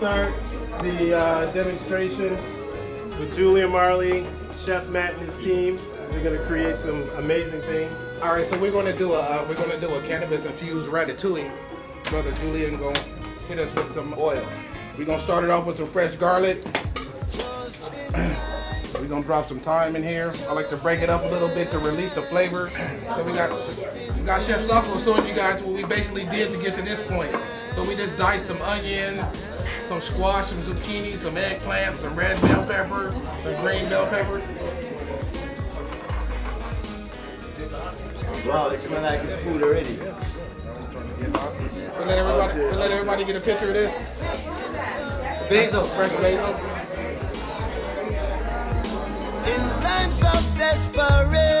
start the demonstration with Julian Marley, Chef Matt and his team. They're gonna create some amazing things. All right, so we're gonna do a cannabis infused ratatouille. Brother Julian gonna hit us with some oil. We're gonna start it off with some fresh garlic. We're gonna drop some thyme in here. I like to break it up a little bit to release the flavor. So we got Chef Socko showing you guys what we basically did to get to this point. So we just diced some onion, some squash, some zucchini, some eggplant, some red bell pepper, some green bell pepper. Wow, it smells like it's food already. We'll let everybody get a picture of this. Basil. Fresh basil. In times of desperation.